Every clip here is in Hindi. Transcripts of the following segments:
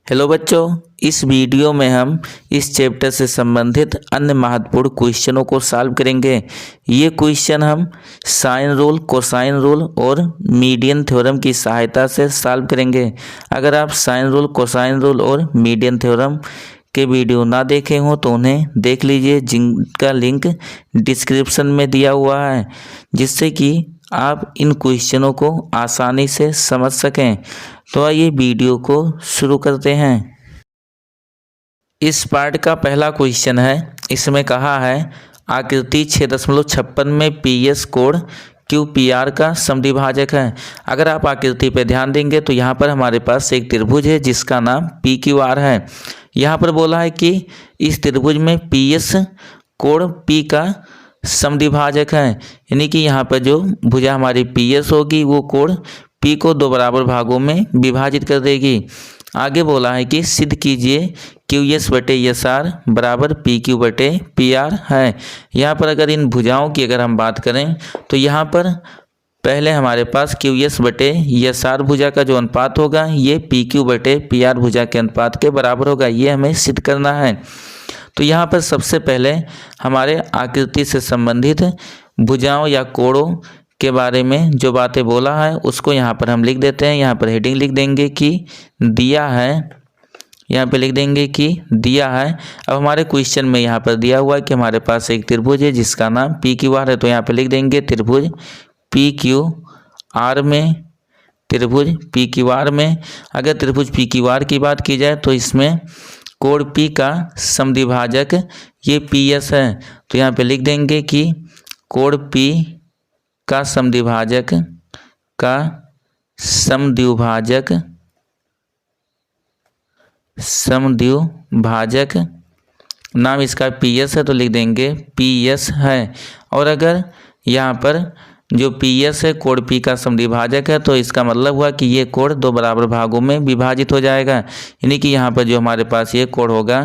हेलो बच्चों, इस वीडियो में हम इस चैप्टर से संबंधित अन्य महत्वपूर्ण क्वेश्चनों को सॉल्व करेंगे। ये क्वेश्चन हम साइन रूल, कोसाइन रूल और मीडियन थ्योरम की सहायता से सॉल्व करेंगे। अगर आप साइन रूल, कोसाइन रूल और मीडियन थ्योरम के वीडियो ना देखे हों तो उन्हें देख लीजिए, जिनका लिंक डिस्क्रिप्शन में दिया हुआ है, जिससे कि आप इन क्वेश्चनों को आसानी से समझ सकें। तो आइए वीडियो को शुरू करते हैं। इस पार्ट का पहला क्वेश्चन है। इसमें कहा है आकृति 6.56 में पीएस कोण क्यूपीआर का समद्विभाजक है। अगर आप आकृति पे ध्यान देंगे तो यहाँ पर हमारे पास एक त्रिभुज है जिसका नाम पी क्यू आर है। यहाँ पर बोला है कि इस त्रिभुज में पीएस कोण पी का समद्विभाजक है, यानी कि यहाँ पर जो भुजा हमारी पीएस होगी वो कोण पी को दो बराबर भागों में विभाजित कर देगी। आगे बोला है कि सिद्ध कीजिए क्यू एस बटे एस आर बराबर पी क्यू बटे पी आर है। यहाँ पर अगर इन भुजाओं की अगर हम बात करें तो यहाँ पर पहले हमारे पास क्यू एस बटे एस आर भुजा का जो अनुपात होगा ये पी क्यू बटे पी आर भुजा के अनुपात के बराबर होगा। ये हमें सिद्ध करना है। तो यहाँ पर सबसे पहले हमारे आकृति से संबंधित भुजाओं या कोणों के बारे में जो बातें बोला है उसको यहाँ पर हम लिख देते हैं। यहाँ पर हेडिंग लिख देंगे कि दिया है, यहाँ पे लिख देंगे कि दिया है। अब हमारे क्वेश्चन में यहाँ पर दिया हुआ है कि हमारे पास एक त्रिभुज है जिसका नाम पी क्यू आर है। तो यहाँ पे लिख देंगे त्रिभुज पी क्यू आर में, त्रिभुज पी क्यू आर में अगर त्रिभुज पी क्यू आर की बात की जाए तो इसमें कोण पी का समद्विभाजक ये पी एस है। तो यहाँ पे लिख देंगे कि कोण पी का समद्विभाजक नाम इसका पी एस है, तो लिख देंगे पी एस है। और अगर यहाँ पर जो पी एस है कोण पी का समद्विभाजक है तो इसका मतलब हुआ कि ये कोण दो बराबर भागों में विभाजित हो जाएगा, यानी कि यहाँ पर जो हमारे पास ये कोण होगा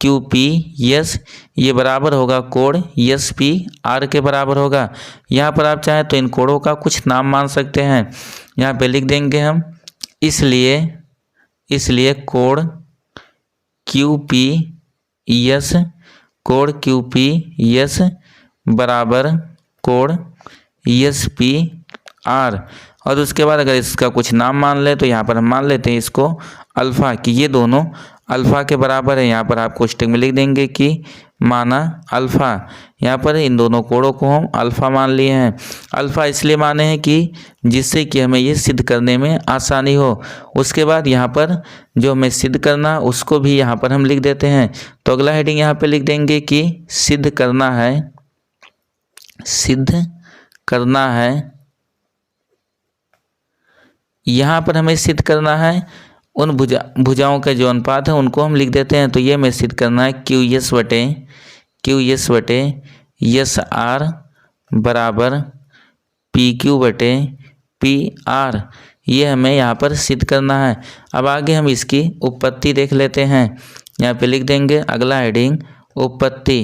क्यू पी एस ये बराबर होगा कोण एस पी आर के बराबर होगा। यहाँ पर आप चाहें तो इन कोणों का कुछ नाम मान सकते हैं। यहाँ पे लिख देंगे हम इसलिए कोण क्यू पी एस बराबर कोण एस पी आर। और उसके बाद अगर इसका कुछ नाम मान ले तो यहाँ पर हम मान लेते हैं इसको अल्फ़ा, कि ये दोनों अल्फ़ा के बराबर है। यहाँ पर आप कोष्टक में लिख देंगे कि माना अल्फ़ा। यहाँ पर इन दोनों कोणों को हम अल्फ़ा मान लिए हैं। अल्फ़ा इसलिए माने हैं कि जिससे कि हमें ये सिद्ध करने में आसानी हो। उसके बाद यहाँ पर जो हमें सिद्ध करना उसको भी यहाँ पर हम लिख देते हैं। तो अगला हेडिंग यहाँ पर लिख देंगे कि सिद्ध करना है। यहाँ पर हमें सिद्ध करना है उन भुजाओं का जो अनुपात है उनको हम लिख देते हैं। तो ये हमें सिद्ध करना है क्यू एस बटे एस आर बराबर पी क्यू बटे पी आर। ये हमें यहाँ पर सिद्ध करना है। अब आगे हम इसकी उत्पत्ति देख लेते हैं। यहाँ पे लिख देंगे अगला हेडिंग उत्पत्ति।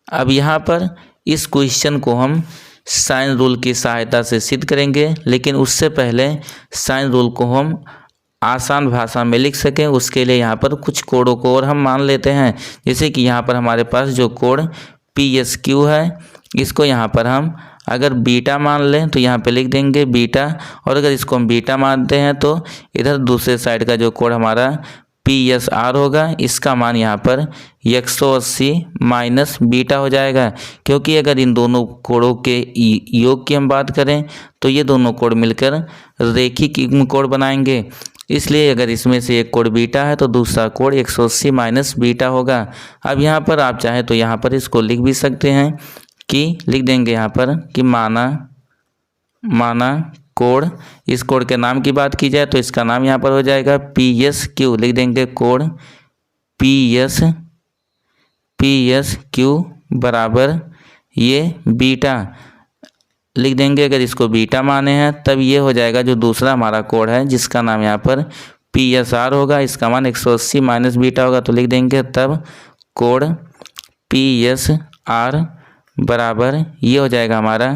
अब यहाँ पर इस क्वेश्चन को हम साइन रूल की सहायता से सिद्ध करेंगे, लेकिन उससे पहले साइन रूल को हम आसान भाषा में लिख सकें उसके लिए यहाँ पर कुछ कोणों को और हम मान लेते हैं। जैसे कि यहाँ पर हमारे पास जो कोण पी एस क्यू है इसको यहाँ पर हम अगर बीटा मान लें तो यहाँ पे लिख देंगे बीटा। और अगर इसको हम बीटा मानते हैं तो इधर दूसरे साइड का जो कोण हमारा पी एस आर होगा इसका मान यहाँ पर 180 माइनस बीटा हो जाएगा, क्योंकि अगर इन दोनों कोणों के योग की हम बात करें तो ये दोनों कोण मिलकर रेखिक युग्म कोण बनाएंगे। इसलिए अगर इसमें से एक कोण बीटा है तो दूसरा कोण 180 माइनस बीटा होगा। अब यहाँ पर आप चाहें तो यहाँ पर इसको लिख भी सकते हैं कि लिख देंगे यहाँ पर कि माना कोण, इस कोण के नाम की बात की जाए तो इसका नाम यहाँ पर हो जाएगा पी एस क्यू। लिख देंगे कोण पी एस क्यू बराबर ये बीटा लिख देंगे। अगर इसको बीटा माने हैं तब ये हो जाएगा जो दूसरा हमारा कोण है जिसका नाम यहाँ पर पी एस आर होगा, इसका मान 180 माइनस बीटा होगा। तो लिख देंगे तब कोण पी एस आर बराबर ये हो जाएगा हमारा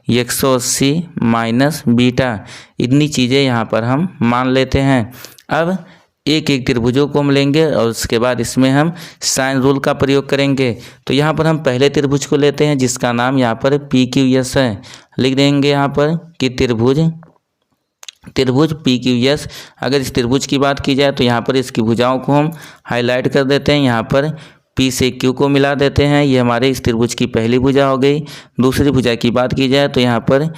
180 माइनस बीटा। इतनी चीज़ें यहाँ पर हम मान लेते हैं। अब एक एक त्रिभुजों को हम लेंगे और उसके बाद इसमें हम साइन रूल का प्रयोग करेंगे। तो यहाँ पर हम पहले त्रिभुज को लेते हैं जिसका नाम यहाँ पर PQS है। लिख देंगे यहाँ पर कि त्रिभुज PQS। अगर इस त्रिभुज की बात की जाए तो यहाँ पर इसकी भुजाओं को हम हाईलाइट कर देते हैं। यहाँ पर P से Q को मिला देते हैं, ये हमारे इस त्रिभुज की पहली भुजा हो गई। दूसरी भुजा की बात की जाए तो यहाँ पर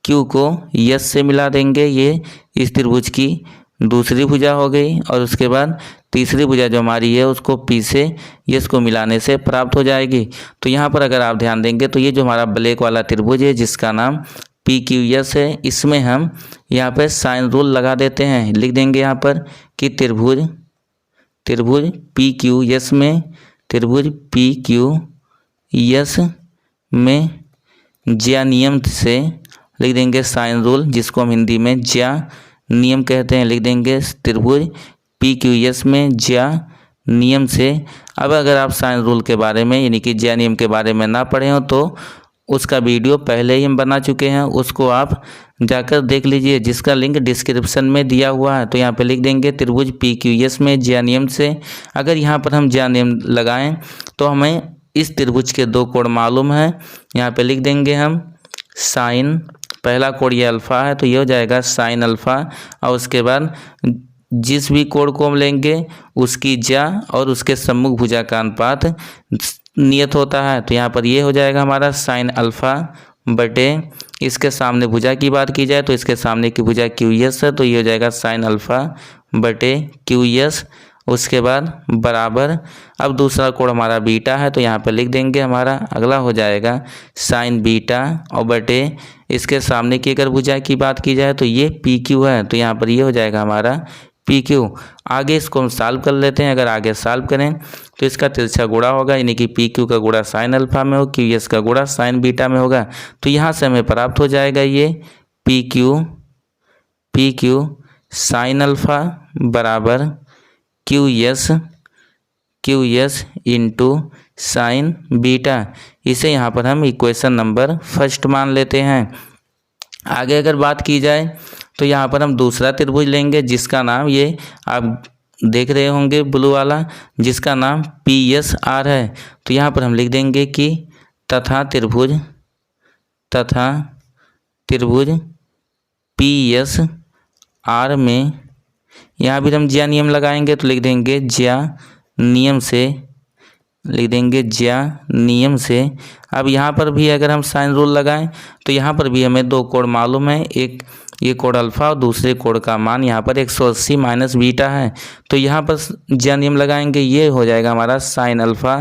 Q को S से मिला देंगे, ये इस त्रिभुज की दूसरी भुजा हो गई। और उसके बाद तीसरी भुजा जो हमारी है उसको P से S को मिलाने से प्राप्त हो जाएगी। तो यहाँ पर अगर आप ध्यान देंगे तो ये जो हमारा ब्लैक वाला त्रिभुज है जिसका नाम PQS है, इसमें हम यहाँ पर साइन रूल लगा देते हैं। लिख देंगे यहाँ पर कि त्रिभुज PQS में ज्या नियम से लिख देंगे साइन रूल, जिसको हम हिंदी में ज्या नियम कहते हैं। लिख देंगे त्रिभुज PQS में ज्या नियम से। अब अगर आप साइन रूल के बारे में यानी कि ज्या नियम के बारे में ना पढ़े हो तो उसका वीडियो पहले ही हम बना चुके हैं, उसको आप जाकर देख लीजिए जिसका लिंक डिस्क्रिप्शन में दिया हुआ है। तो यहाँ पे लिख देंगे त्रिभुज PQS में ज्या नियम से। अगर यहाँ पर हम ज्या नियम लगाएं तो हमें इस त्रिभुज के दो कोण मालूम है। यहाँ पे लिख देंगे हम साइन, पहला कोण ये अल्फा है तो ये हो जाएगा साइन अल्फा। और उसके बाद जिस भी कोण को हम लेंगे उसकी ज्या और उसके सम्मुख भुजा का अनुपात नियत होता है। तो यहाँ पर ये हो जाएगा हमारा साइन अल्फा बटे, इसके सामने भुजा की बात की जाए तो इसके सामने की भुजा QS है तो ये हो जाएगा साइन अल्फा बटे QS। उसके बाद बराबर, अब दूसरा कोण हमारा बीटा है तो यहाँ पे लिख देंगे हमारा अगला हो जाएगा साइन बीटा और बटे इसके सामने की अगर भुजा की बात की जाए तो ये PQ है तो यहाँ पर ये हो जाएगा हमारा PQ। आगे इसको हम सॉल्व कर लेते हैं। अगर आगे सॉल्व करें तो इसका तिरछा गुणा होगा यानी कि PQ का गुणा साइन अल्फा में हो, QS का गुणा साइन बीटा में होगा। तो यहाँ से हमें प्राप्त हो जाएगा ये PQ साइन अल्फा बराबर QS इंटू साइन बीटा। इसे यहाँ पर हम इक्वेशन नंबर फर्स्ट मान लेते हैं। आगे अगर बात की जाए तो यहाँ पर हम दूसरा त्रिभुज लेंगे जिसका नाम ये आप देख रहे होंगे ब्लू वाला, जिसका नाम PSR है। तो यहाँ पर हम लिख देंगे कि तथा त्रिभुज PSR में, यहाँ भी हम ज्या नियम लगाएंगे तो लिख देंगे ज्या नियम से, लिख देंगे ज्या नियम से। अब यहाँ पर भी अगर हम साइन रूल लगाएं तो यहाँ पर भी हमें दो कोण मालूम है, एक ये कोण अल्फा और दूसरे कोण का मान यहाँ पर 180 माइनस बीटा है। तो यहाँ पर ज्या नियम लगाएंगे, ये हो जाएगा हमारा साइन अल्फा।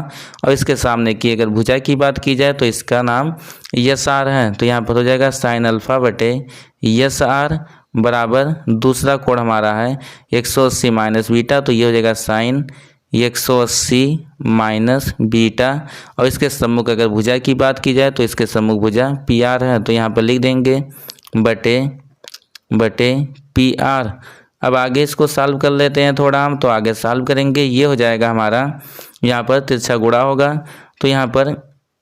और इसके सामने की अगर भुजा की बात की जाए तो इसका नाम SR है तो यहाँ पर हो जाएगा साइन अल्फा बटे SR बराबर दूसरा कोण हमारा है 180 माइनस बीटा तो ये हो जाएगा साइन 180 माइनस बीटा। और इसके सम्मुख अगर भुजा की बात की जाए तो इसके सम्मुख भुजा PR है तो यहाँ पर लिख देंगे बटे PR। अब आगे इसको सॉल्व कर लेते हैं थोड़ा हम, तो आगे सॉल्व करेंगे ये हो जाएगा हमारा यहाँ पर तिरछा गुणा होगा तो यहाँ पर,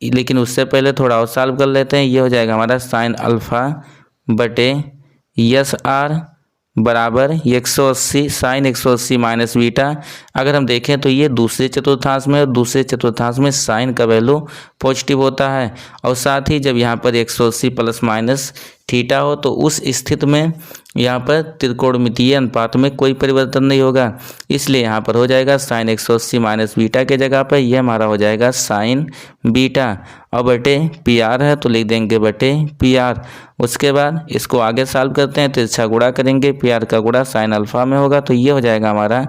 लेकिन उससे पहले थोड़ा और सॉल्व कर लेते हैं। ये हो जाएगा हमारा साइन अल्फा बटे SR बराबर 180 साइन 180 माइनस बीटा। अगर हम देखें तो ये दूसरे चतुर्थांश में, और दूसरे चतुर्थांश में साइन का वैल्यू पॉजिटिव होता है। और साथ ही जब यहाँ पर 180 प्लस माइनस थीटा हो तो उस स्थिति में यहाँ पर त्रिकोणमितीय अनुपात में कोई परिवर्तन नहीं होगा, इसलिए यहाँ पर हो जाएगा साइन 180 माइनस बीटा के जगह पर ये हमारा हो जाएगा साइन बीटा। और बटे PR है तो लिख देंगे बटे PR। उसके बाद इसको आगे सॉल्व करते हैं, तिरछा गुणा करेंगे, PR का गुणा साइन अल्फा में होगा तो ये हो जाएगा हमारा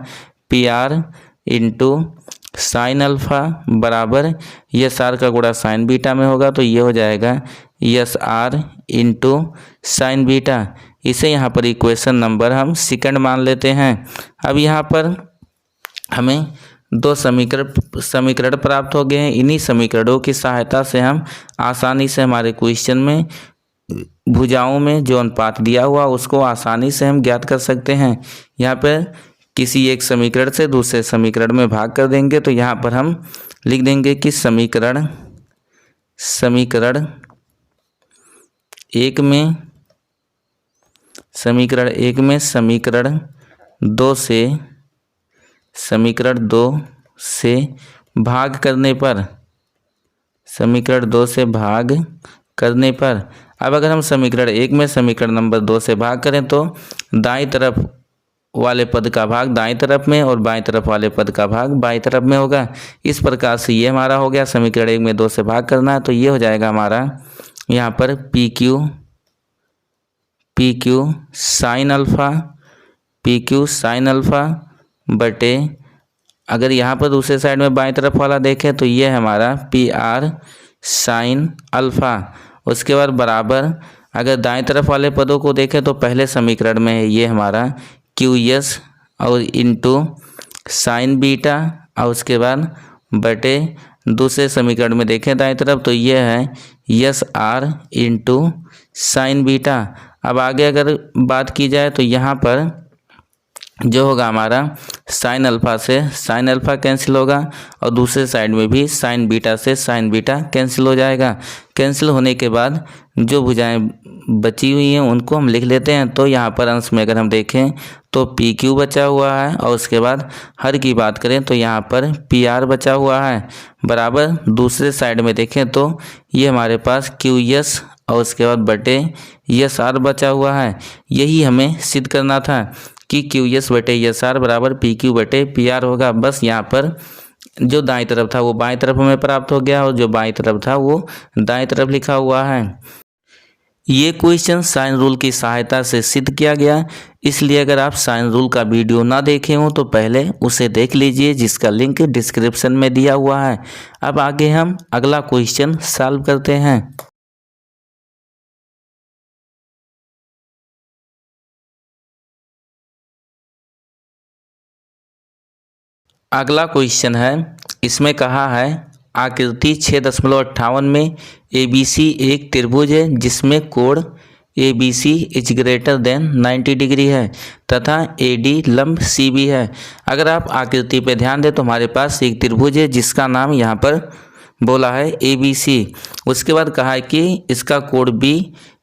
PR इंटू साइन अल्फा बराबर SR का गुणा साइन बीटा में होगा तो ये हो जाएगा SR इंटू साइन बीटा। इसे यहाँ पर इक्वेशन नंबर हम सेकंड मान लेते हैं। अब यहाँ पर हमें दो समीकरण प्राप्त हो गए हैं। इन्हीं समीकरणों की सहायता से हम आसानी से हमारे क्वेश्चन में भुजाओं में जो अनुपात दिया हुआ उसको आसानी से हम ज्ञात कर सकते हैं। यहाँ पर किसी एक समीकरण से दूसरे समीकरण में भाग कर देंगे तो यहाँ पर हम लिख देंगे कि समीकरण एक में समीकरण 2 से समीकरण 2 से भाग करने पर, समीकरण 2 से भाग करने पर, अब अगर हम समीकरण 1 में समीकरण नंबर 2 से भाग करें तो दाईं तरफ वाले पद का भाग दाईं तरफ में और बाईं तरफ वाले पद का भाग बाईं तरफ में होगा। इस प्रकार से ये हमारा हो गया, समीकरण 1 में 2 से भाग करना है तो ये हो जाएगा हमारा यहाँ पर पी क्यू साइन अल्फ़ा बटे, अगर यहाँ पर दूसरे साइड में बाईं तरफ वाला देखें तो ये है हमारा पी आर साइन अल्फ़ा। उसके बाद बराबर अगर दाएं तरफ वाले पदों को देखें तो पहले समीकरण में है ये हमारा क्यू एस और इंटू साइन बीटा, और उसके बाद बटे दूसरे समीकरण में देखें दाएं तरफ तो ये है yes r into sine beta. अब आगे अगर बात की जाए तो यहाँ पर जो होगा हमारा साइन अल्फ़ा से साइन अल्फ़ा कैंसिल होगा और दूसरे साइड में भी साइन बीटा से साइन बीटा कैंसिल हो जाएगा। कैंसिल होने के बाद जो भुजाएं बची हुई हैं उनको हम लिख लेते हैं। तो यहाँ पर अंश में अगर हम देखें तो पी क्यू बचा हुआ है और उसके बाद हर की बात करें तो यहाँ पर पी आर बचा हुआ है, बराबर दूसरे साइड में देखें तो ये हमारे पास क्यू एस और उसके बाद बटे एस आर बचा हुआ है। यही हमें सिद्ध करना था कि क्यू एस बटे एस आर बराबर पी क्यू बटे पी आर होगा। बस यहाँ पर जो दाईं तरफ था वो बाईं तरफ हमें प्राप्त हो गया और जो बाईं तरफ था वो दाईं तरफ लिखा हुआ है। ये क्वेश्चन साइन रूल की सहायता से सिद्ध किया गया, इसलिए अगर आप साइन रूल का वीडियो ना देखे हो तो पहले उसे देख लीजिए जिसका लिंक डिस्क्रिप्शन में दिया हुआ है। अब आगे हम अगला क्वेश्चन सॉल्व करते हैं। अगला क्वेश्चन है, इसमें कहा है आकृति 6.58 में ABC एक त्रिभुज है जिसमें कोण ABC is greater than 90 degree है तथा AD लंब CB है। अगर आप आकृति पे ध्यान दें तो हमारे पास एक त्रिभुज है जिसका नाम यहाँ पर बोला है ABC। उसके बाद कहा है कि इसका कोण B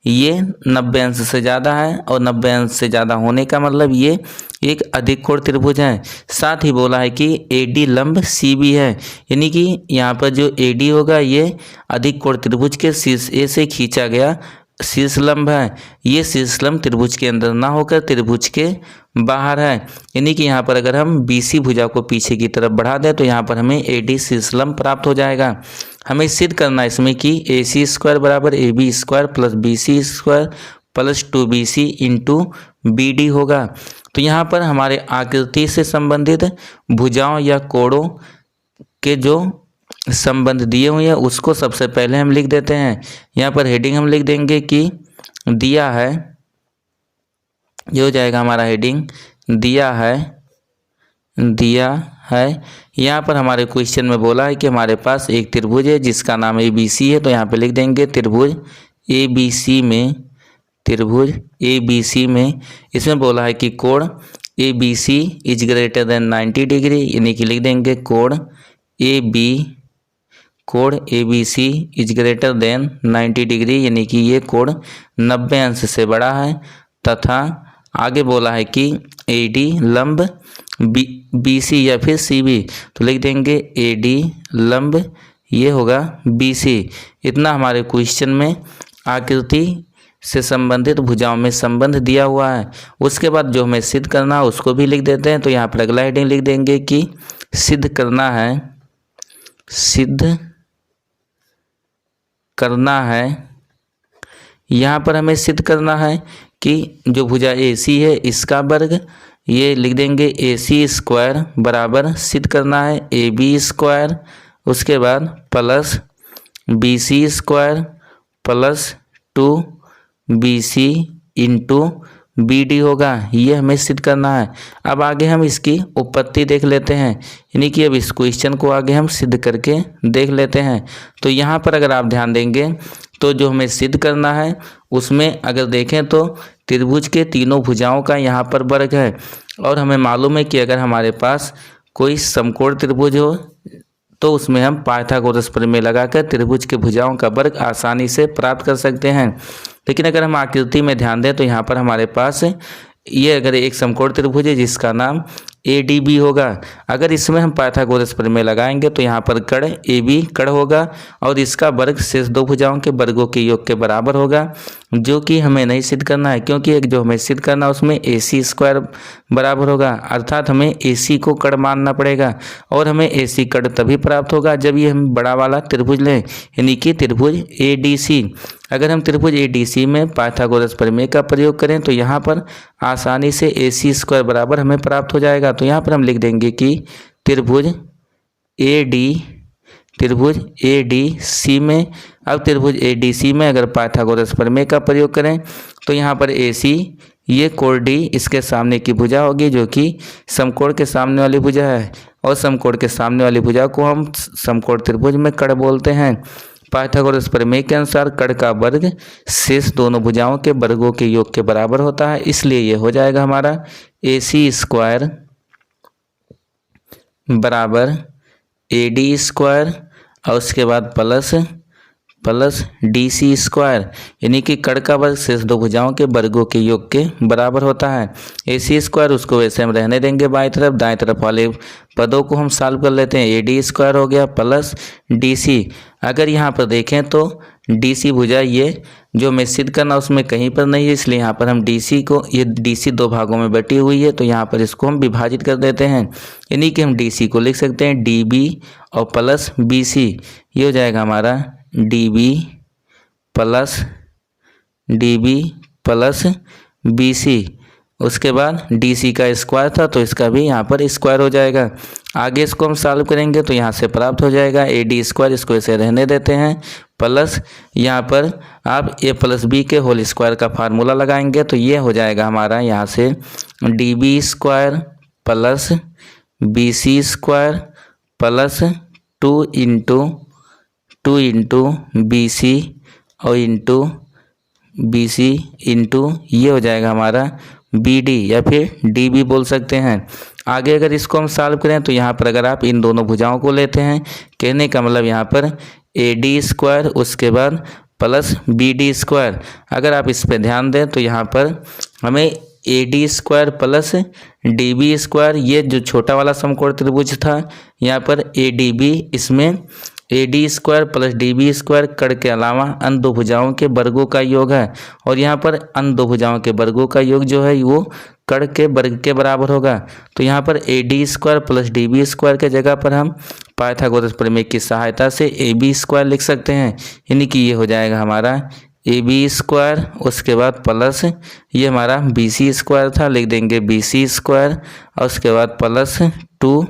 ये 90 अंश से ज़्यादा है और 90 अंश से ज़्यादा होने का मतलब ये एक अधिक कोण त्रिभुज है। साथ ही बोला है कि AD लंब CB है, यानी कि यहाँ पर जो AD होगा ये अधिक कोण त्रिभुज के शीर्ष A से खींचा गया शीर्ष लंब है। ये शीर्ष लंब त्रिभुज के अंदर ना होकर त्रिभुज के बाहर है, यानी कि यहाँ पर अगर हम BC भुजा को पीछे की तरफ बढ़ा दें तो यहाँ पर हमें AD शीर्ष लंब प्राप्त हो जाएगा। हमें सिद्ध करना है इसमें कि AC स्क्वायर बराबर AB square plus BC square plus 2BC into BD होगा। तो यहाँ पर हमारे आकृति से संबंधित भुजाओं या कोणों के जो संबंध दिए हुए हैं उसको सबसे पहले हम लिख देते हैं। यहाँ पर हेडिंग हम लिख देंगे कि दिया है, ये हो जाएगा हमारा हेडिंग दिया है। यहाँ पर हमारे क्वेश्चन में बोला है कि हमारे पास एक त्रिभुज है जिसका नाम ABC है, तो यहाँ पे लिख देंगे त्रिभुज ABC में इसमें बोला है कि कोण ABC is greater than 90 degree, यानी कि लिख देंगे कोण ABC is greater than 90 degree, यानी कि ये कोण 90 अंश से बड़ा है तथा आगे बोला है कि AD लंब BC या फिर CB, तो लिख देंगे AD लंब ये होगा BC। इतना हमारे क्वेश्चन में आकृति से संबंधित भुजाओं में संबंध दिया हुआ है। उसके बाद जो हमें सिद्ध करना है उसको भी लिख देते हैं। तो यहाँ पर अगला हेडिंग लिख देंगे कि सिद्ध करना है। यहाँ पर हमें सिद्ध करना है कि जो भुजा AC है इसका वर्ग, ये लिख देंगे AC स्क्वायर बराबर सिद्ध करना है AB स्क्वायर, उसके बाद plus BC square plus 2BC into BD होगा। ये हमें सिद्ध करना है। अब आगे हम इसकी उत्पत्ति देख लेते हैं, यानी कि अब इस क्वेश्चन को आगे हम सिद्ध करके देख लेते हैं। तो यहाँ पर अगर आप ध्यान देंगे तो जो हमें सिद्ध करना है उसमें अगर देखें तो त्रिभुज के तीनों भुजाओं का यहाँ पर वर्ग है और हमें मालूम है कि अगर हमारे पास कोई समकोण त्रिभुज हो तो उसमें हम पाइथागोरस प्रमेय लगाकर त्रिभुज के भुजाओं का वर्ग आसानी से प्राप्त कर सकते हैं। लेकिन अगर हम आकृति में ध्यान दें तो यहाँ पर हमारे पास ये अगर एक समकोण त्रिभुज है जिसका नाम ADB होगा। अगर इसमें हम पाइथागोरस प्रमेय लगाएंगे तो यहाँ पर कड़ AB कड़ होगा और इसका वर्ग शेष दो भुजाओं के वर्गों के योग के बराबर होगा, जो कि हमें नहीं सिद्ध करना है, क्योंकि एक जो हमें सिद्ध करना है उसमें AC स्क्वायर बराबर होगा, अर्थात हमें AC को कड़ मानना पड़ेगा और हमें AC कड़ तभी प्राप्त होगा जब ये हम बड़ा वाला त्रिभुज लें, यानी कि त्रिभुज ADC। अगर हम त्रिभुज ADC में पाइथागोरस प्रमेय का प्रयोग करें तो यहाँ पर आसानी से AC स्क्वायर बराबर हमें प्राप्त हो जाएगा। तो यहाँ पर हम लिख देंगे कि त्रिभुज ADC में, अब त्रिभुज ADC में अगर पाइथागोरस प्रमेय का प्रयोग करें तो यहाँ पर AC ये कोण D इसके सामने की भुजा होगी जो कि समकोण के सामने वाली भुजा है, और समकोण के सामने वाली भुजा को हम समकोण त्रिभुज में कड़ बोलते हैं। पाइथागोरस प्रमेय के अनुसार कड़ का वर्ग शेष दोनों भुजाओं के वर्गों के योग के बराबर होता है, इसलिए ये हो जाएगा हमारा AC स्क्वायर बराबर AD स्क्वायर और उसके बाद प्लस DC स्क्वायर, यानी कि कड़ का वर्ग शेष दो भुजाओं के वर्गों के योग के बराबर होता है। AC स्क्वायर उसको वैसे हम रहने देंगे बाईं तरफ, दाएं तरफ वाले पदों को हम सॉल्व कर लेते हैं। AD स्क्वायर हो गया प्लस DC। अगर यहाँ पर देखें तो DC भुजा ये जो हमें सिद्ध करना उसमें कहीं पर नहीं है, इसलिए यहाँ पर हम DC को, ये DC दो भागों में बटी हुई है तो यहाँ पर इसको हम विभाजित कर देते हैं, यानी कि हम DC को लिख सकते हैं DB और प्लस BC। ये हो जाएगा हमारा DB प्लस BC। उसके बाद DC का स्क्वायर था तो इसका भी यहाँ पर स्क्वायर हो जाएगा। आगे इसको हम सॉल्व करेंगे तो यहाँ से प्राप्त हो जाएगा AD स्क्वायर, इसको ऐसे रहने देते हैं, प्लस यहाँ पर आप A प्लस B के होल स्क्वायर का फार्मूला लगाएंगे तो ये हो जाएगा हमारा यहाँ से DB square plus BC square plus 2 into BC और इंटू BC इंटू ये हो जाएगा हमारा BD या फिर DB बोल सकते हैं। आगे अगर इसको हम सॉल्व करें तो यहाँ पर अगर आप इन दोनों भुजाओं को लेते हैं, कहने का मतलब यहाँ पर AD स्क्वायर उसके बाद प्लस BD स्क्वायर, अगर आप इस पर ध्यान दें तो यहाँ पर हमें AD square plus DB square, ये जो छोटा वाला समकोण त्रिभुज था यहाँ पर ADB, इसमें AD square plus DB square कड़ के अलावा अन्य दो भुजाओं के वर्गों का योग है, और यहाँ पर अन्य दो भुजाओं के वर्गों का योग जो है वो कड़ के वर्ग के बराबर होगा। तो यहाँ पर AD square plus DB square के जगह पर हम पाइथागोरस प्रमेय की सहायता से AB स्क्वायर लिख सकते हैं, यानी कि ये हो जाएगा हमारा AB स्क्वायर, उसके बाद प्लस ये हमारा BC स्क्वायर था, लिख देंगे BC स्क्वायर और उसके बाद plus 2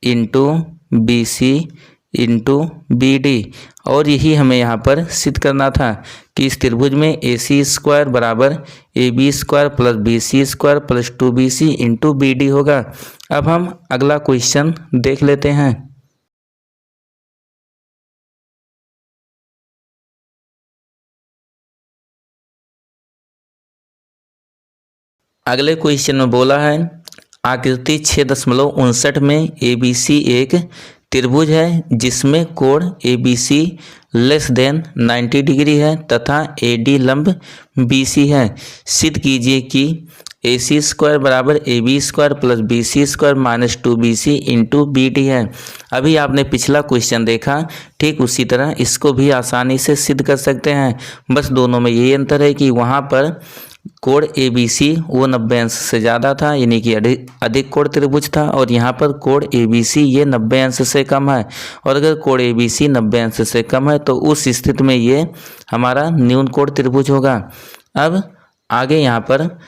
into BC into BD। और यही हमें यहाँ पर सिद्ध करना था कि इस त्रिभुज में AC स्क्वायर बराबर AB square plus BC square plus 2BC into BD होगा। अब हम अगला क्वेश्चन देख लेते हैं। अगले क्वेश्चन में बोला है आकृति 6.59 में ABC एक त्रिभुज है जिसमें कोण ABC लेस देन 90 डिग्री है तथा AD लंब BC है। सिद्ध कीजिए कि AC स्क्वायर बराबर AB square plus BC square minus 2BC into BD है। अभी आपने पिछला क्वेश्चन देखा, ठीक उसी तरह इसको भी आसानी से सिद्ध कर सकते हैं, बस दोनों में यही अंतर है कि वहाँ पर कोण ABC वो 90 अंश से ज़्यादा था, यानी कि अधिक कोण त्रिभुज था, और यहाँ पर कोण ABC ये 90 अंश से कम है। और अगर कोण ABC 90 अंश से कम है तो उस स्थिति में ये हमारा न्यून कोण त्रिभुज होगा। अब आगे यहाँ पर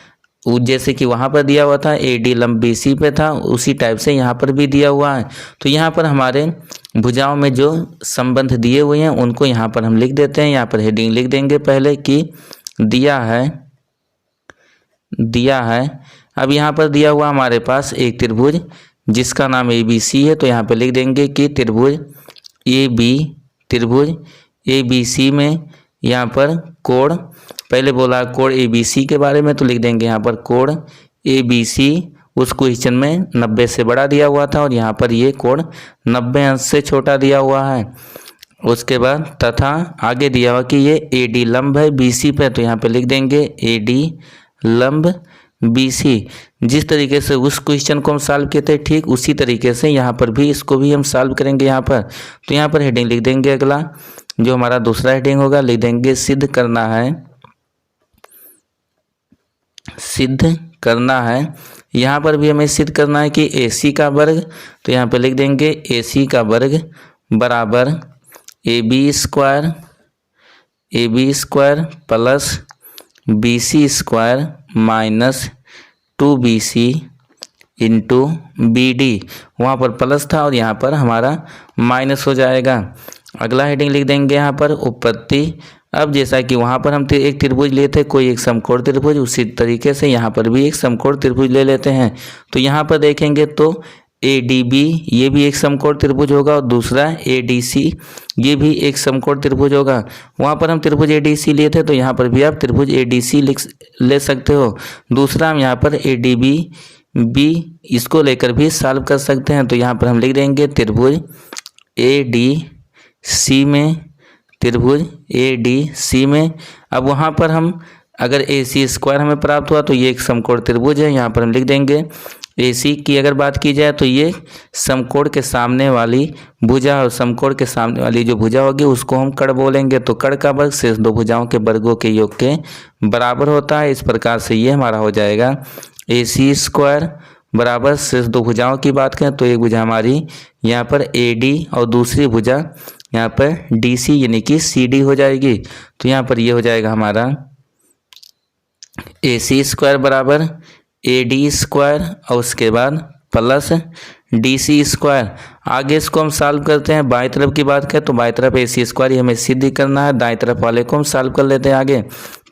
जैसे कि वहाँ पर दिया हुआ था AD लंब BC पे था, उसी टाइप से यहाँ पर भी दिया हुआ है। तो यहाँ पर हमारे भुजाओं में जो संबंध दिए हुए हैं उनको यहाँ पर हम लिख देते हैं। यहाँ पर हेडिंग लिख देंगे पहले कि दिया है। अब यहाँ पर दिया हुआ हमारे पास एक त्रिभुज जिसका नाम ABC है, तो यहाँ पर लिख देंगे कि त्रिभुज ABC में यहाँ पर कोण, पहले बोला कोण ABC के बारे में, तो लिख देंगे यहाँ पर कोण ABC उस क्वेश्चन में 90 से बड़ा दिया हुआ था और यहाँ पर ये कोण 90 अंश से छोटा दिया हुआ है। उसके बाद तथा आगे दिया हुआ कि ये AD लंब है BC पे, तो यहाँ पे लिख देंगे AD लंब BC। जिस तरीके से उस क्वेश्चन को हम सॉल्व किए थे ठीक उसी तरीके से यहाँ पर भी इसको भी हम सॉल्व करेंगे यहाँ पर। तो यहाँ पर हेडिंग लिख देंगे, अगला जो हमारा दूसरा हेडिंग होगा लिख देंगे सिद्ध करना है, सिद्ध करना है। यहाँ पर भी हमें सिद्ध करना है कि AC का वर्ग, तो यहाँ पर लिख देंगे AC का वर्ग बराबर AB square plus BC square minus 2BC into BD। वहाँ पर प्लस था और यहाँ पर हमारा माइनस हो जाएगा। अगला हेडिंग लिख देंगे यहाँ पर उपपत्ति। अब जैसा कि वहाँ पर हम एक त्रिभुज लेते कोई एक समकोण त्रिभुज, उसी तरीके से यहाँ पर भी एक समकोण त्रिभुज ले लेते हैं। तो यहाँ पर देखेंगे तो ADB ये भी एक समकोण त्रिभुज होगा और दूसरा ADC ये भी एक समकोण त्रिभुज होगा। वहाँ पर हम त्रिभुज ADC लिए थे तो यहाँ पर भी आप त्रिभुज ADC ले सकते हो। दूसरा हम यहाँ पर ADB इसको लेकर भी सॉल्व कर सकते हैं। तो यहाँ पर हम लिख देंगे त्रिभुज ADC में, त्रिभुज ADC में। अब वहाँ पर हम अगर AC स्क्वायर हमें प्राप्त हुआ तो ये एक समकोण त्रिभुज है। यहाँ पर हम लिख देंगे AC की अगर बात की जाए तो ये समकोण के सामने वाली भुजा और समकोण के सामने वाली जो भुजा होगी उसको हम कड़ बोलेंगे। तो कड़ का वर्ग शेष दो भुजाओं के वर्गों के योग के बराबर होता है। इस प्रकार से ये हमारा हो जाएगा AC स्क्वायर बराबर शेष दो भुजाओं की बात करें तो एक भुजा हमारी यहाँ पर AD और दूसरी भुजा यहाँ पर DC यानी कि CD हो जाएगी। तो यहाँ पर ये हो जाएगा हमारा AC स्क्वायर बराबर AD स्क्वायर और उसके बाद प्लस DC स्क्वायर। आगे इसको हम सॉल्व करते हैं। बाएं तरफ की बात करें तो बाएं तरफ AC स्क्वायर ये हमें सिद्ध करना है, दाएं तरफ वाले को हम सॉल्व कर लेते हैं आगे।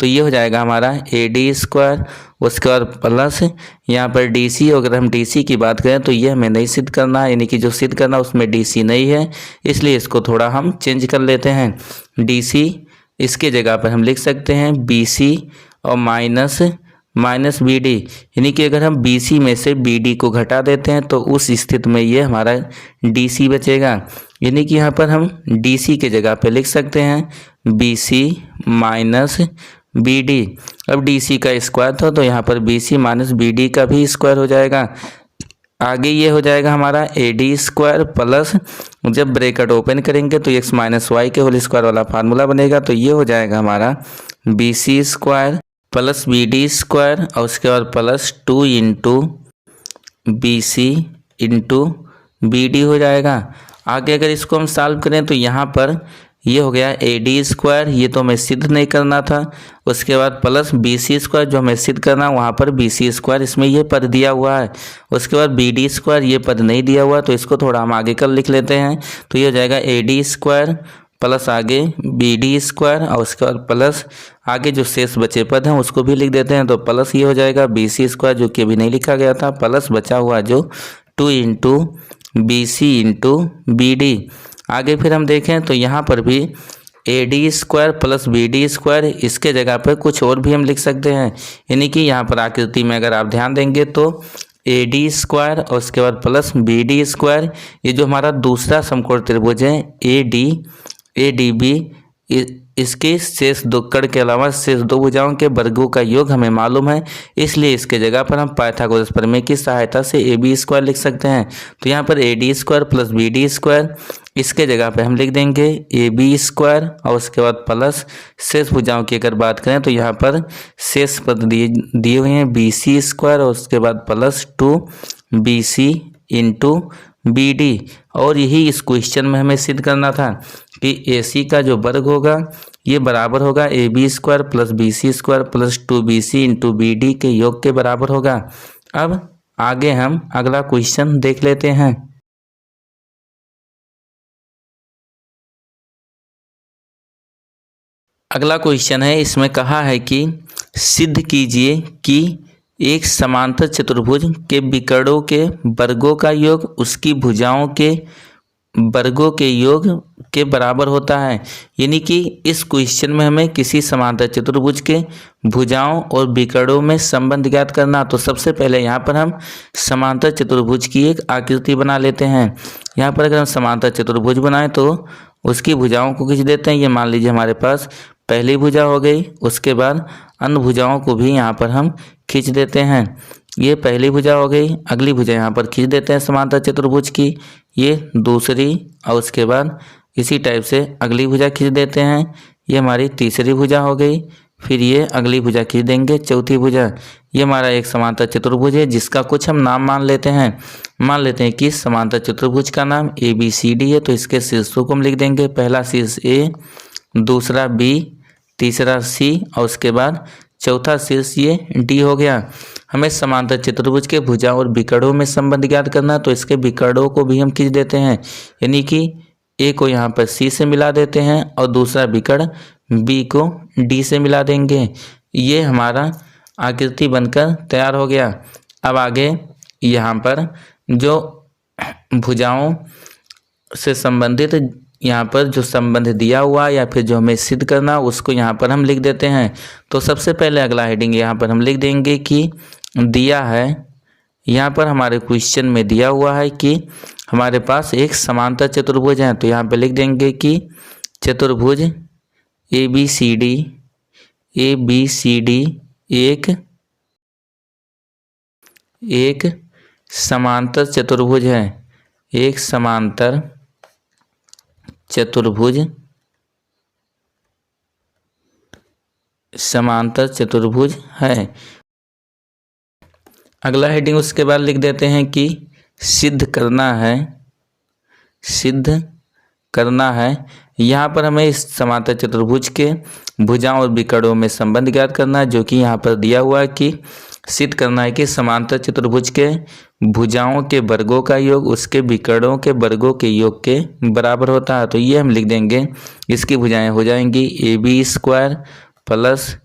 तो ये हो जाएगा हमारा AD स्क्वायर, उसके बाद प्लस यहाँ पर DC। अगर हम DC की बात करें तो ये हमें नहीं सिद्ध करना है, यानी कि जो सिद्ध करना उसमें DC नहीं है, इसलिए इसको थोड़ा हम चेंज कर लेते हैं। DC इसके जगह पर हम लिख सकते हैं BC और माइनस BD, यानी कि अगर हम BC में से BD को घटा देते हैं तो उस स्थिति में ये हमारा DC बचेगा। यानी कि यहाँ पर हम DC के जगह पे लिख सकते हैं BC माइनस BD। अब DC का स्क्वायर था तो यहाँ पर BC माइनस BD का भी स्क्वायर हो जाएगा। आगे ये हो जाएगा हमारा AD स्क्वायर प्लस, जब ब्रैकेट ओपन करेंगे तो x माइनस वाई के होल स्क्वायर वाला फार्मूला बनेगा। तो ये हो जाएगा हमारा BC square plus BD square और उसके बाद plus 2 into BC into BD हो जाएगा। आगे अगर इसको हम सॉल्व करें तो यहाँ पर ये हो गया AD स्क्वायर, ये तो हमें सिद्ध नहीं करना था। उसके बाद प्लस BC स्क्वायर जो हमें सिद्ध करना है वहाँ पर BC स्क्वायर इसमें ये पद दिया हुआ है। उसके बाद BD स्क्वायर ये पद नहीं दिया हुआ तो इसको थोड़ा हम आगे कर लिख लेते हैं। तो ये हो जाएगा AD स्क्वायर प्लस आगे BD स्क्वायर और उसके बाद प्लस आगे जो शेष बचे पद हैं उसको भी लिख देते हैं। तो प्लस ये हो जाएगा BC स्क्वायर जो कि अभी नहीं लिखा गया था, प्लस बचा हुआ जो 2 इंटू BC इंटू BD। आगे फिर हम देखें तो यहाँ पर भी AD square plus BD square, इसके जगह पर कुछ और भी हम लिख सकते हैं। यानी कि यहाँ पर आकृति में अगर आप ध्यान देंगे तो AD स्क्वायर और उसके बाद प्लस BD स्क्वायर, ये जो हमारा दूसरा समकोण त्रिभुज है ADB, इसके शेष दो कड़ के अलावा शेष दो भुजाओं के वर्गों का योग हमें मालूम है, इसलिए इसके जगह पर हम पाइथागोरस प्रमेय की सहायता से AB स्क्वायर लिख सकते हैं। तो यहाँ पर AD square plus BD square, इसके जगह पे हम लिख देंगे AB स्क्वायर और उसके बाद प्लस शेष भुजाओं की अगर बात करें तो यहाँ पर शेष पद दिए हुए हैं BC स्क्वायर और उसके बाद प्लस 2BC इंटू BD। और यही इस क्वेश्चन में हमें सिद्ध करना था कि AC का जो वर्ग होगा ये बराबर होगा AB square plus BC square plus 2BC into BD के योग के बराबर होगा। अब आगे हम अगला क्वेश्चन देख लेते हैं। अगला क्वेश्चन है, इसमें कहा है कि सिद्ध कीजिए कि एक समांतर चतुर्भुज के विकर्णों के वर्गों का योग उसकी भुजाओं के वर्गों के योग के बराबर होता है। यानी कि इस क्वेश्चन में हमें किसी समांतर चतुर्भुज के भुजाओं और विकर्णों में संबंध ज्ञात करना। तो सबसे पहले यहाँ पर हम समांतर चतुर्भुज की एक आकृति बना लेते हैं। यहाँ पर अगर हम समांतर चतुर्भुज बनाएं तो उसकी भुजाओं को खींच देते हैं। ये मान लीजिए हमारे पास पहली भुजा हो गई। उसके बाद अन्य भुजाओं को भी यहाँ पर हम खींच देते हैं। ये पहली भुजा हो गई। अगली भुजा यहाँ पर खींच देते हैं समांतर चतुर्भुज की, ये दूसरी। और उसके बाद इसी टाइप से अगली भुजा खींच देते हैं, ये हमारी तीसरी भुजा हो गई। फिर ये अगली भुजा खींच देंगे, चौथी भुजा। ये हमारा एक समांतर चतुर्भुज है जिसका कुछ हम नाम मान लेते हैं। मान लेते हैं कि समांतर चतुर्भुज का नाम ABCD है, तो इसके शीर्षों को हम लिख देंगे। पहला शीर्ष A, दूसरा B, तीसरा C और उसके बाद चौथा शीर्ष ये D हो गया। हमें समांतर चतुर्भुज के भुजा और विकर्णों में संबंध ज्ञात करना है, तो इसके विकर्णों को भी हम खींच देते हैं। यानी कि A को यहाँ पर C से मिला देते हैं और दूसरा विकर्ण B को D से मिला देंगे। ये हमारा आकृति बनकर तैयार हो गया। अब आगे यहाँ पर जो भुजाओं से संबंधित यहाँ पर जो संबंध दिया हुआ या फिर जो हमें सिद्ध करना उसको यहाँ पर हम लिख देते हैं। तो सबसे पहले अगला हेडिंग यहाँ पर हम लिख देंगे कि दिया है, यहाँ पर हमारे क्वेश्चन में दिया हुआ है कि हमारे पास एक समांतर चतुर्भुज है। तो यहाँ पर लिख देंगे कि चतुर्भुज ABCD एक समांतर चतुर्भुज है, एक समांतर चतुर्भुज है। अगला हेडिंग उसके बाद लिख देते हैं कि सिद्ध करना है। यहाँ पर हमें इस समांतर चतुर्भुज के भुजाओं और विकर्णों में संबंध ज्ञात करना है, जो कि यहाँ पर दिया हुआ है कि सिद्ध करना है कि समांतर चतुर्भुज के भुजाओं के वर्गों का योग उसके विकर्णों के वर्गों के योग के बराबर होता है। तो ये हम लिख देंगे, इसकी भुजाएं हो जाएंगी AB² प्लस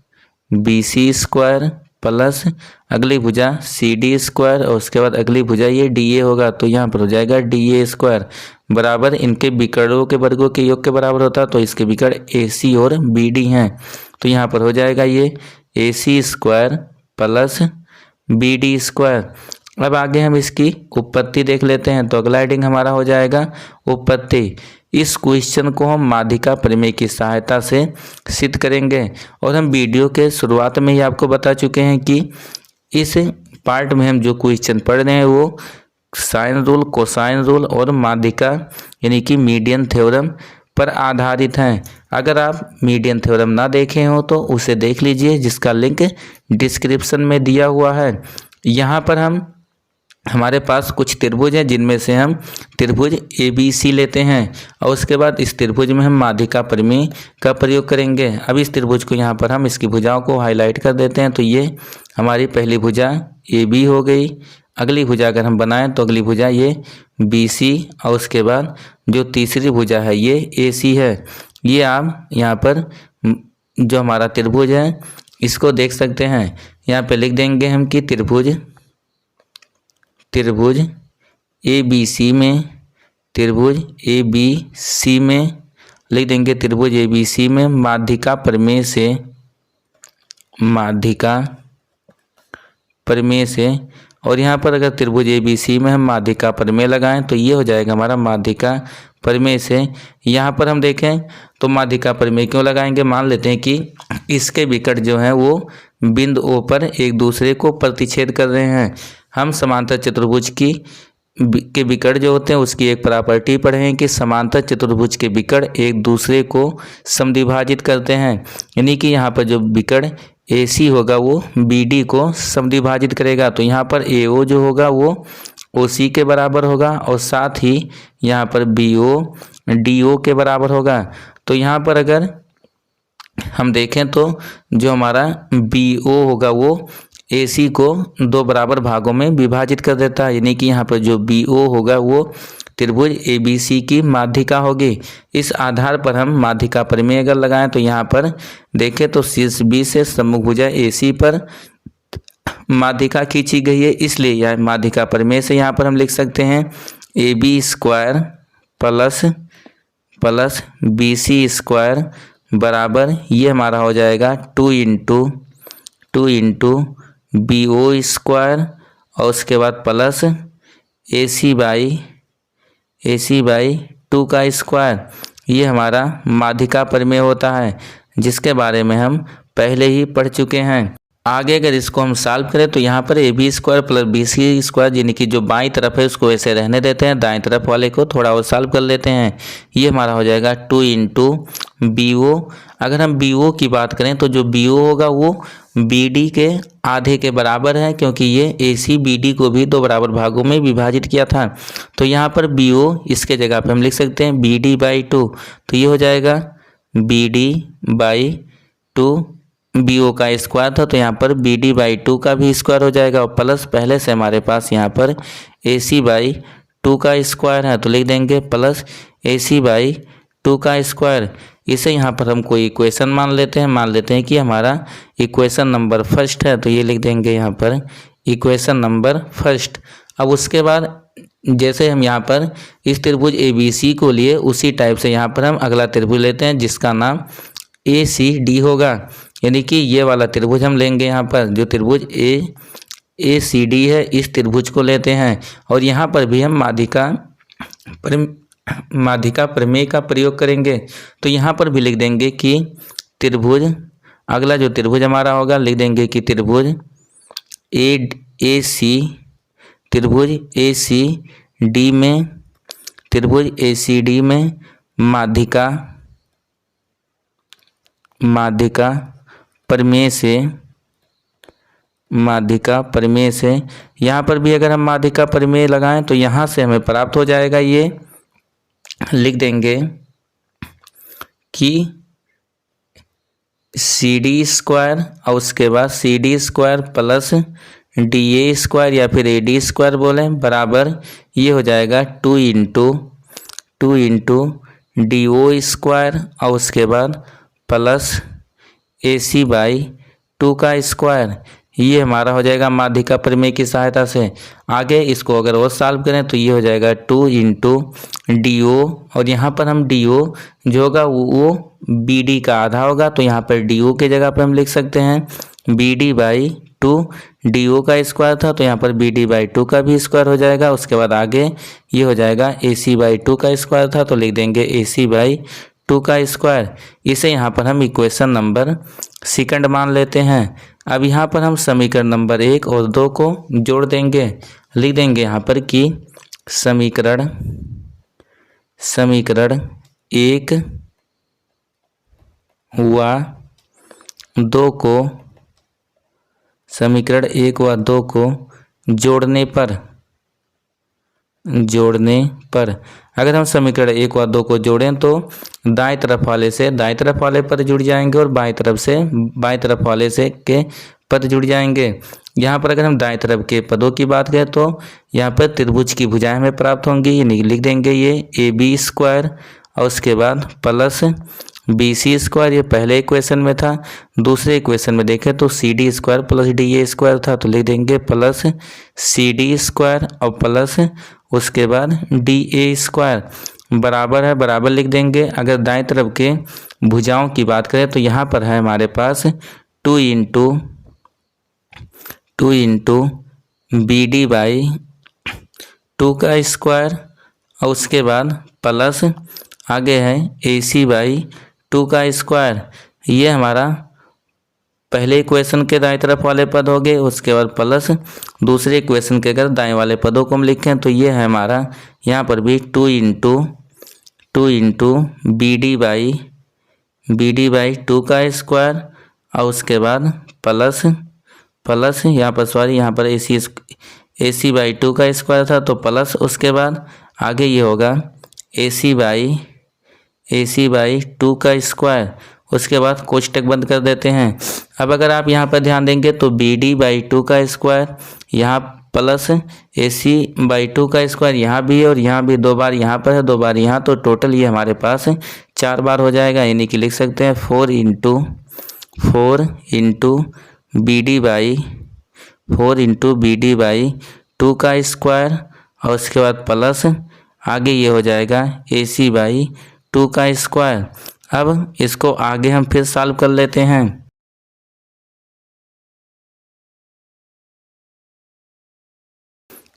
BC² प्लस अगली भुजा CD² और उसके बाद अगली भुजा ये DA होगा। तो यहाँ पर हो जाएगा DA² बराबर इनके विकर्णों के वर्गों के योग के बराबर होता है। तो इसके विकर्ण AC और BD हैं। तो यहाँ पर हो जाएगा ये AC² प्लस BD²। अब आगे हम इसकी उत्पत्ति देख लेते हैं। तो अगला हेडिंग हमारा हो जाएगा उत्पत्ति। इस क्वेश्चन को हम माध्यिका प्रमेय की सहायता से सिद्ध करेंगे। और हम वीडियो के शुरुआत में ही आपको बता चुके हैं कि इस पार्ट में हम जो क्वेश्चन पढ़ रहे हैं वो साइन रूल, कोसाइन रूल और माध्यिका यानी कि मीडियन थ्योरम पर आधारित हैं। अगर आप मीडियन थ्योरम ना देखे हो तो उसे देख लीजिए, जिसका लिंक डिस्क्रिप्शन में दिया हुआ है। यहाँ पर हमारे पास कुछ त्रिभुज हैं जिनमें से हम त्रिभुज ABC लेते हैं और उसके बाद इस त्रिभुज में हम माध्यिका प्रमेय का प्रयोग करेंगे। अब इस त्रिभुज को यहाँ पर हम इसकी भुजाओं को हाईलाइट कर देते हैं। तो ये हमारी पहली भुजा AB हो गई। अगली भुजा अगर हम बनाएं तो अगली भुजा ये BC और उसके बाद जो तीसरी भुजा है ये AC है। ये आप यहाँ पर जो हमारा त्रिभुज है इसको देख सकते हैं। यहाँ पे लिख देंगे हम कि त्रिभुज ABC में लिख देंगे त्रिभुज ABC में माध्यिका प्रमेय से। और यहाँ पर अगर त्रिभुज ABC में हम माध्यिका प्रमेय लगाएं तो ये हो जाएगा हमारा माध्यिका प्रमेय से। यहाँ पर हम देखें तो माध्यिका प्रमेय क्यों लगाएंगे, मान लेते हैं कि इसके विकर्ण जो हैं वो बिंदु O पर एक दूसरे को प्रतिच्छेद कर रहे हैं। हम समांतर चतुर्भुज के विकर्ण जो होते हैं उसकी एक प्रॉपर्टी पढ़े हैं कि समांतर चतुर्भुज के विकर्ण एक दूसरे को समद्विभाजित करते हैं। यानी कि यहाँ पर जो विकर्ण AC होगा वो BD को समद्विभाजित करेगा। तो यहाँ पर AO जो होगा वो OC के बराबर होगा और साथ ही यहाँ पर BO DO के बराबर होगा। तो यहाँ पर अगर हम देखें तो जो हमारा BO होगा वो AC को दो बराबर भागों में विभाजित कर देता है। यानी कि यहाँ पर जो BO होगा वो त्रिभुज ABC की माध्यिका होगी। इस आधार पर हम माध्यिका प्रमेय अगर लगाएं तो यहाँ पर देखें तो शीर्ष B से सम्मुख भुजा AC पर माध्यिका खींची गई है, इसलिए यह माध्यिका प्रमेय से यहाँ पर हम लिख सकते हैं AB² प्लस BC² बराबर ये हमारा हो जाएगा 2 इंटू BO² और उसके बाद प्लस AC बाई 2 का स्क्वायर। ये हमारा माध्यिका प्रमेय होता है, जिसके बारे में हम पहले ही पढ़ चुके हैं। आगे अगर इसको हम सॉल्व करें तो यहाँ पर AB² प्लस BC² यानी कि जो बाईं तरफ है उसको ऐसे रहने देते हैं, दाएं तरफ वाले को थोड़ा और सॉल्व कर लेते हैं। ये हमारा हो जाएगा 2 इंटू BO। अगर हम BO की बात करें तो जो BO होगा वो BD के आधे के बराबर है, क्योंकि ये AC BD को भी 2 बराबर भागों में विभाजित किया था। तो यहाँ पर BO इसके जगह पे हम लिख सकते हैं BD/2। तो ये हो जाएगा BD/2। BO का स्क्वायर था तो यहाँ पर BD/2 का भी स्क्वायर हो जाएगा, और प्लस पहले से हमारे पास यहाँ पर AC/2 का स्क्वायर है, तो लिख देंगे प्लस AC/2 का स्क्वायर। इसे यहाँ पर हम कोई इक्वेशन मान लेते हैं कि हमारा इक्वेशन नंबर फर्स्ट है, तो ये लिख देंगे यहाँ पर इक्वेशन नंबर फर्स्ट। अब उसके बाद जैसे हम यहाँ पर इस त्रिभुज ABC को लिए उसी टाइप से यहाँ पर हम अगला त्रिभुज लेते हैं जिसका नाम ACD होगा, यानी कि ये वाला त्रिभुज हम लेंगे। यहाँ पर जो त्रिभुज ACD है इस त्रिभुज को लेते हैं, और यहाँ पर भी हम माध्यिका प्रमेय का प्रयोग करेंगे। तो यहाँ पर भी लिख देंगे कि त्रिभुज, अगला जो त्रिभुज हमारा होगा लिख देंगे कि त्रिभुज ACD में माध्यिका प्रमेय से यहाँ पर भी अगर हम माध्यिका प्रमेय लगाएं तो यहाँ से हमें प्राप्त हो जाएगा, ये लिख देंगे कि CD² और उसके बाद CD² प्लस DA² या फिर AD² बोलें बराबर ये हो जाएगा 2 इंटू DO² और उसके बाद प्लस AC/2 का स्क्वायर। ये हमारा हो जाएगा माध्यिका प्रमेय की सहायता से। आगे इसको अगर और सॉल्व करें तो ये हो जाएगा 2 इंटू DO, और यहाँ पर हम DO जो होगा वो BD का आधा होगा, तो यहाँ पर DO के जगह पर हम लिख सकते हैं BD/2। DO का स्क्वायर था तो यहाँ पर BD/2 का भी स्क्वायर हो जाएगा। उसके बाद आगे ये हो जाएगा AC/2 का स्क्वायर था तो लिख देंगे AC/2 का स्क्वायर। इसे यहाँ पर हम इक्वेशन नंबर सेकंड मान लेते हैं। अब यहाँ पर हम समीकरण नंबर 1 और 2 को जोड़ देंगे, लिख देंगे यहाँ पर कि समीकरण 1 व 2 को जोड़ने पर अगर हम समीकरण 1 व 2 को जोड़ें तो दाएं तरफ वाले पद जुड़ जाएंगे और बाएं तरफ वाले से के पद जुड़ जाएंगे। यहाँ पर अगर हम दाएं तरफ के पदों की बात करें तो यहाँ पर त्रिभुज की भुजाएं हमें प्राप्त होंगी, लिख देंगे ये AB² और उसके बाद प्लस BC², ये पहले इक्वेशन में था। दूसरे इक्वेशन में देखें तो CD² प्लस DA² था, तो लिख देंगे प्लस CD² और प्लस उसके बाद DA² बराबर लिख देंगे। अगर दाएं तरफ के भुजाओं की बात करें तो यहाँ पर है हमारे पास 2 इंटू BD/2 का स्क्वायर और उसके बाद प्लस आगे है AC/2 का स्क्वायर। ये हमारा पहले इक्वेशन के दाएं तरफ वाले पद हो गए। उसके बाद प्लस दूसरे इक्वेशन के अगर दाएं वाले पदों को हम लिखें तो ये है हमारा यहाँ पर भी 2 इंटू BD/2 का स्क्वायर और उसके बाद प्लस यहाँ पर AC/2 का स्क्वायर था तो प्लस उसके बाद आगे ये होगा AC/2 का स्क्वायर। उसके बाद कोष्टक बंद कर देते हैं। अब अगर आप यहाँ पर ध्यान देंगे तो BD/2 का स्क्वायर यहाँ प्लस AC/2 का स्क्वायर यहाँ भी है और यहाँ भी 2 बार यहाँ पर है 2 बार यहाँ, तो टोटल ये हमारे पास 4 बार हो जाएगा, यानी कि लिख सकते हैं 4 इंटू BD/2 का स्क्वायर और उसके बाद प्लस आगे ये हो जाएगा AC/2 का स्क्वायर। अब इसको आगे हम फिर सॉल्व कर लेते हैं।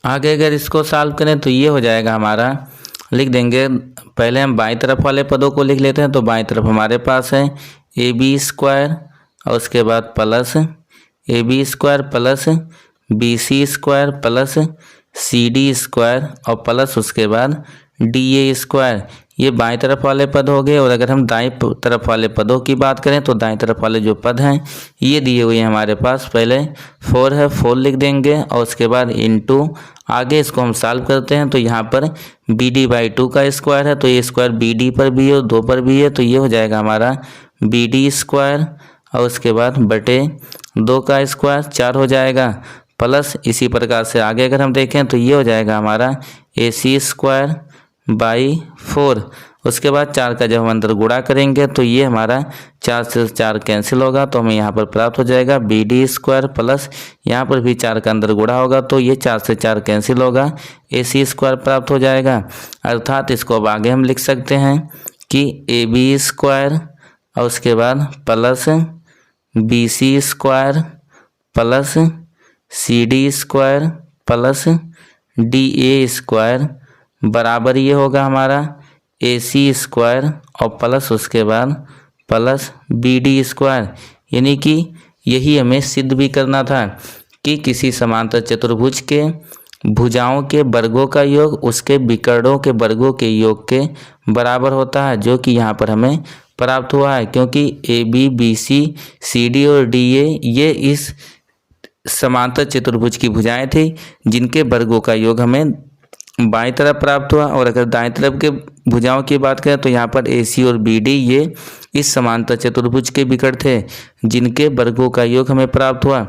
आगे अगर इसको सॉल्व करें तो ये हो जाएगा हमारा, लिख देंगे पहले हम बाएं तरफ वाले पदों को लिख लेते हैं। तो बाएं तरफ हमारे पास है AB स्क्वायर और उसके बाद plus AB square plus BC square plus CD square और प्लस उसके बाद DA स्क्वायर। ये बाएं तरफ वाले पद हो गए। और अगर हम दाएं तरफ वाले पदों की बात करें तो दाएं तरफ वाले जो पद हैं ये दिए हुए हैं हमारे पास। पहले 4 है, 4 लिख देंगे और उसके बाद इनटू आगे इसको हम सॉल्व करते हैं तो यहाँ पर BD/2 का स्क्वायर है तो ये स्क्वायर BD पर भी है और 2 पर भी है तो ये हो जाएगा हमारा BD स्क्वायर और उसके बाद बटे 2 का स्क्वायर 4 हो जाएगा प्लस इसी प्रकार से आगे अगर हम देखें तो ये हो जाएगा हमारा AC स्क्वायर बाई 4। उसके बाद 4 का जब हम अंदर गुणा करेंगे तो ये हमारा 4 से 4 कैंसिल होगा तो हमें यहाँ पर प्राप्त हो जाएगा BD स्क्वायर प्लस यहाँ पर भी 4 का अंदर गुणा होगा तो ये 4 से 4 कैंसिल होगा AC स्क्वायर प्राप्त हो जाएगा। अर्थात इसको अब आगे हम लिख सकते हैं कि AB स्क्वायर और उसके बाद plus BC square plus CD square plus DA square बराबर ये होगा हमारा AC स्क्वायर और प्लस उसके बाद प्लस BD स्क्वायर। यानी कि यही हमें सिद्ध भी करना था कि किसी समांतर चतुर्भुज के भुजाओं के वर्गों का योग उसके विकर्णों के वर्गों के योग के बराबर होता है, जो कि यहाँ पर हमें प्राप्त हुआ है। क्योंकि AB BC CD और DA ये इस समांतर चतुर्भुज की भुजाएं थी जिनके वर्गों का योग हमें बाईं तरफ प्राप्त हुआ। और अगर दाएं तरफ के भुजाओं की बात करें तो यहाँ पर AC और BD ये इस समांतर चतुर्भुज के विकर्ण थे जिनके वर्गों का योग हमें प्राप्त हुआ।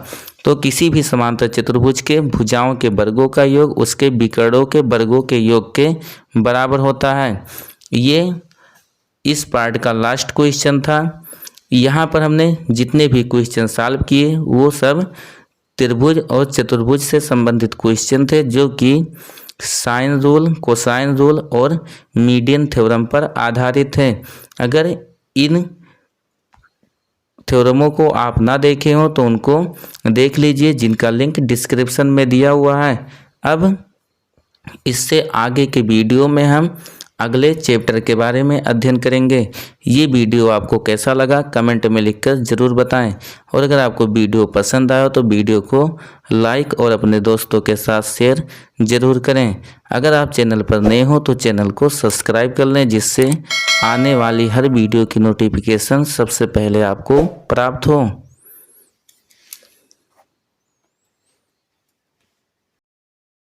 तो किसी भी समांतर चतुर्भुज के भुजाओं के वर्गों का योग उसके विकर्णों के वर्गों के योग के बराबर होता है। ये इस पार्ट का लास्ट क्वेश्चन था। यहाँ पर हमने जितने भी क्वेश्चन सॉल्व किए वो सब त्रिभुज और चतुर्भुज से संबंधित क्वेश्चन थे, जो कि साइन रूल, कोसाइन रूल और मीडियन थ्योरम पर आधारित है। अगर इन थ्योरमों को आप ना देखे हो तो उनको देख लीजिए, जिनका लिंक डिस्क्रिप्शन में दिया हुआ है। अब इससे आगे के वीडियो में हम अगले चैप्टर के बारे में अध्ययन करेंगे। ये वीडियो आपको कैसा लगा कमेंट में लिखकर ज़रूर बताएं। और अगर आपको वीडियो पसंद आया तो वीडियो को लाइक और अपने दोस्तों के साथ शेयर ज़रूर करें। अगर आप चैनल पर नए हो तो चैनल को सब्सक्राइब कर लें, जिससे आने वाली हर वीडियो की नोटिफिकेशन सबसे पहले आपको प्राप्त हो।